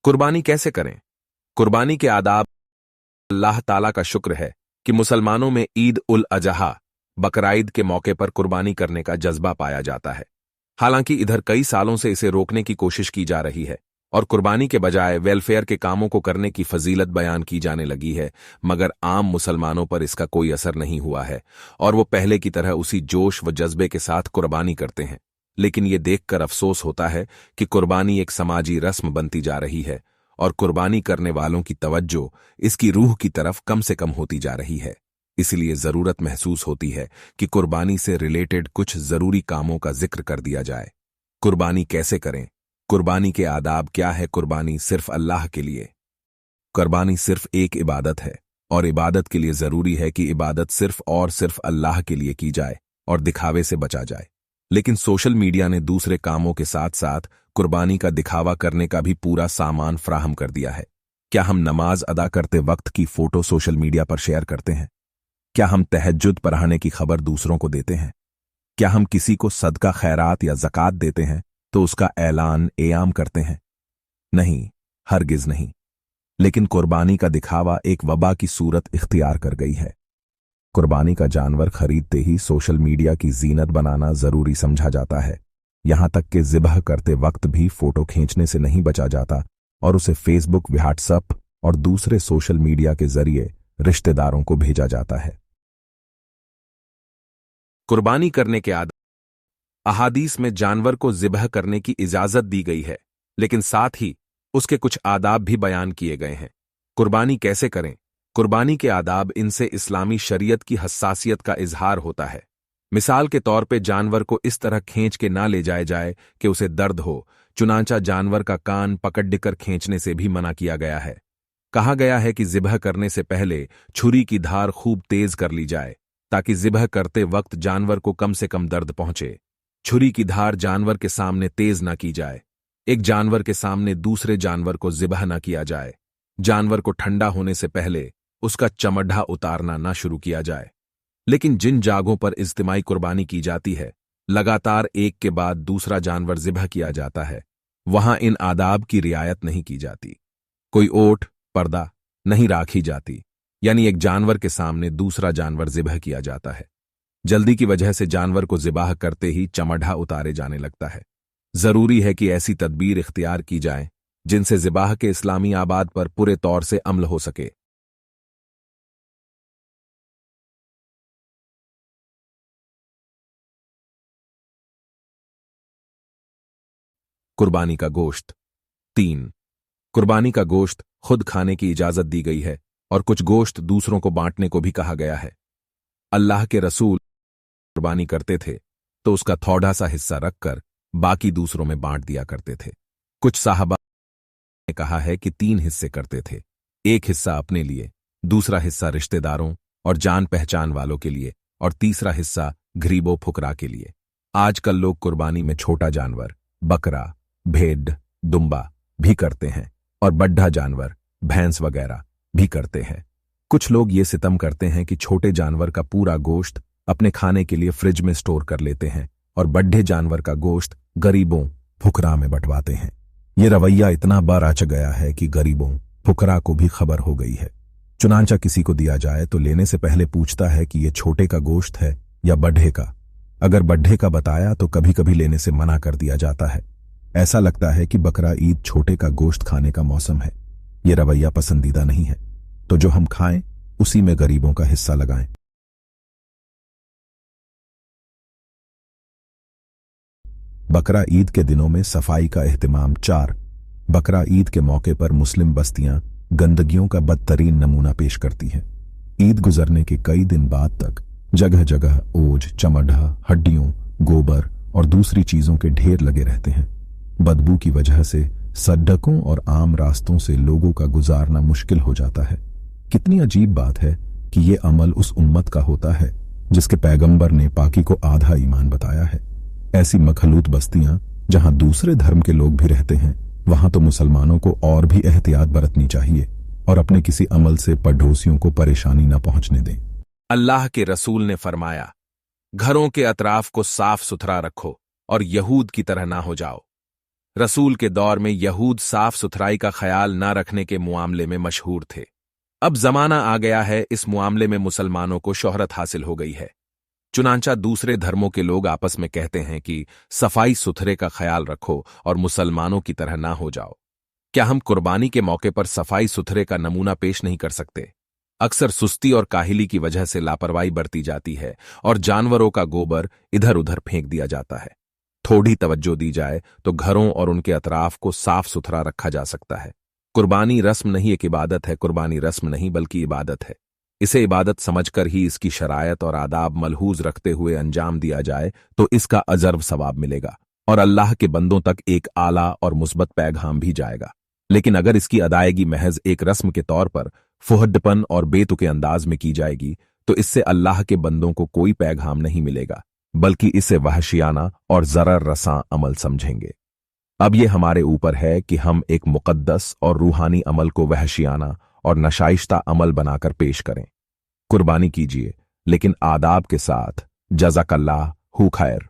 कुर्बानी कैसे करें? कुर्बानी के आदाब। अल्लाह ताला का शुक्र है कि मुसलमानों में ईद उल अजहा बकराईद के मौके पर कुर्बानी करने का जज्बा पाया जाता है। हालांकि इधर कई सालों से इसे रोकने की कोशिश की जा रही है और कुर्बानी के बजाय वेलफेयर के कामों को करने की फजीलत बयान की जाने लगी है, मगर आम मुसलमानों पर इसका कोई असर नहीं हुआ है और वो पहले की तरह उसी जोश व जज्बे के साथ कुर्बानी करते हैं। लेकिन ये देखकर अफसोस होता है कि कुर्बानी एक समाजी रस्म बनती जा रही है और कुर्बानी करने वालों की तवज्जो इसकी रूह की तरफ कम से कम होती जा रही है। इसलिए जरूरत महसूस होती है कि कुर्बानी से रिलेटेड कुछ जरूरी कामों का जिक्र कर दिया जाए। कुर्बानी कैसे करें? कुर्बानी के आदाब क्या है? कुर्बानी सिर्फ अल्लाह के लिए। कुर्बानी सिर्फ एक इबादत है और इबादत के लिए जरूरी है कि इबादत सिर्फ और सिर्फ अल्लाह के लिए की जाए और दिखावे से बचा जाए। लेकिन सोशल मीडिया ने दूसरे कामों के साथ साथ कुर्बानी का दिखावा करने का भी पूरा सामान फ्राहम कर दिया है। क्या हम नमाज अदा करते वक्त की फोटो सोशल मीडिया पर शेयर करते हैं? क्या हम तहज्जुद पढ़ाने की खबर दूसरों को देते हैं? क्या हम किसी को सदका खैरात या ज़कात देते हैं तो उसका ऐलान एआम करते हैं? नहीं, हरगिज नहीं। लेकिन कुर्बानी का दिखावा एक वबा की सूरत इख्तियार कर गई है। कुर्बानी का जानवर खरीदते ही सोशल मीडिया की जीनत बनाना जरूरी समझा जाता है। यहां तक कि ज़िबह करते वक्त भी फोटो खींचने से नहीं बचा जाता और उसे फेसबुक, व्हाट्सएप और दूसरे सोशल मीडिया के जरिए रिश्तेदारों को भेजा जाता है। कुर्बानी करने के आदाब। अहादीस में जानवर को ज़िबह करने की इजाजत दी गई है, लेकिन साथ ही उसके कुछ आदाब भी बयान किए गए हैं। कुर्बानी कैसे करें? कुर्बानी के आदाब। इनसे इस्लामी शरीयत की हस्सासियत का इजहार होता है। मिसाल के तौर पे जानवर को इस तरह खींच के ना ले जाया जाए कि उसे दर्द हो। चुनांचा जानवर का कान पकड़ खींचने से भी मना किया गया है। कहा गया है कि ज़िबह करने से पहले छुरी की धार खूब तेज कर ली जाए ताकि ज़िबह करते वक्त जानवर को कम से कम दर्द पहुंचे। छुरी की धार जानवर के सामने तेज न की जाए। एक जानवर के सामने दूसरे जानवर को ज़िबह न किया जाए। जानवर को ठंडा होने से पहले उसका चमड़ा उतारना ना शुरू किया जाए। लेकिन जिन जागों पर इज्तिमाई कुर्बानी की जाती है, लगातार एक के बाद दूसरा जानवर ज़िबह किया जाता है, वहां इन आदाब की रियायत नहीं की जाती। कोई ओट पर्दा नहीं राखी जाती, यानी एक जानवर के सामने दूसरा जानवर ज़िबह किया जाता है। जल्दी की वजह से जानवर को ज़िबाह करते ही चमड़ा उतारे जाने लगता है। जरूरी है कि ऐसी तदबीर इख्तियार की जाए जिनसे ज़िबाह के इस्लामी आबाद पर पूरे तौर से अमल हो सके। कुर्बानी का गोश्त। 3, कुर्बानी का गोश्त खुद खाने की इजाजत दी गई है और कुछ गोश्त दूसरों को बांटने को भी कहा गया है। अल्लाह के रसूल कुर्बानी करते थे तो उसका थोड़ा सा हिस्सा रखकर बाकी दूसरों में बांट दिया करते थे। कुछ साहबा ने कहा है कि 3 हिस्से करते थे, एक हिस्सा अपने लिए, दूसरा हिस्सा रिश्तेदारों और जान पहचान वालों के लिए और तीसरा हिस्सा गरीबों फुकरा के लिए। आजकल लोग कुर्बानी में छोटा जानवर बकरा, भेड़, दुम्बा भी करते हैं और बड्ढा जानवर भैंस वगैरह भी करते हैं। कुछ लोग ये सितम करते हैं कि छोटे जानवर का पूरा गोश्त अपने खाने के लिए फ्रिज में स्टोर कर लेते हैं और बड्ढे जानवर का गोश्त गरीबों फुकरा में बंटवाते हैं। ये रवैया इतना बाराच गया है कि गरीबों फुकरा को भी खबर हो गई है। चुनांचा किसी को दिया जाए तो लेने से पहले पूछता है कि ये छोटे का गोश्त है या बड्ढे का। अगर बड्ढे का बताया तो कभी कभी लेने से मना कर दिया जाता है। ऐसा लगता है कि बकरा ईद छोटे का गोश्त खाने का मौसम है। ये रवैया पसंदीदा नहीं है, तो जो हम खाएं उसी में गरीबों का हिस्सा लगाएं। बकरा ईद के दिनों में सफाई का एहतिमाम। 4, बकरा ईद के मौके पर मुस्लिम बस्तियां गंदगियों का बदतरीन नमूना पेश करती हैं। ईद गुजरने के कई दिन बाद तक जगह जगह ओज, चमड़ा, हड्डियों, गोबर और दूसरी चीजों के ढेर लगे रहते हैं। बदबू की वजह से सड़कों और आम रास्तों से लोगों का गुजारना मुश्किल हो जाता है। कितनी अजीब बात है कि ये अमल उस उम्मत का होता है जिसके पैगंबर ने पाकी को आधा ईमान बताया है। ऐसी मखलूत बस्तियां जहां दूसरे धर्म के लोग भी रहते हैं, वहां तो मुसलमानों को और भी एहतियात बरतनी चाहिए और अपने किसी अमल से पड़ोसियों को परेशानी न पहुंचने दें। अल्लाह के रसूल ने फरमाया, घरों के अतराफ को साफ सुथरा रखो और यहूद की तरह ना हो जाओ। रसूल के दौर में यहूद साफ सुथराई का ख्याल न रखने के मामले में मशहूर थे। अब जमाना आ गया है, इस मामले में मुसलमानों को शोहरत हासिल हो गई है। चुनांचा दूसरे धर्मों के लोग आपस में कहते हैं कि सफाई सुथरे का ख्याल रखो और मुसलमानों की तरह ना हो जाओ। क्या हम कुर्बानी के मौके पर सफाई सुथरे का नमूना पेश नहीं कर सकते? अक्सर सुस्ती और काहिली की वजह से लापरवाही बरती जाती है और जानवरों का गोबर इधर उधर फेंक दिया जाता है। थोड़ी तवज्जो दी जाए तो घरों और उनके अतराफ को साफ सुथरा रखा जा सकता है। कुर्बानी रस्म नहीं, एक इबादत है। कुर्बानी रस्म नहीं बल्कि इबादत है। इसे इबादत समझकर ही इसकी शरायत और आदाब मलहूज रखते हुए अंजाम दिया जाए तो इसका अजर्व सवाब मिलेगा और अल्लाह के बंदों तक एक आला और मुस्बत पैगाम भी जाएगा। लेकिन अगर इसकी अदायगी महज एक रस्म के तौर पर फुहड्डपन और बेतुके अंदाज में की जाएगी तो इससे अल्लाह के बंदों को कोई पैगाम नहीं मिलेगा, बल्कि इसे वहशियाना और जरर रसां अमल समझेंगे। अब यह हमारे ऊपर है कि हम एक मुकद्दस और रूहानी अमल को वहशियाना और नशाइश्ता अमल बनाकर पेश करें। कुर्बानी कीजिए, लेकिन आदाब के साथ। जज़ाकल्लाह खैर।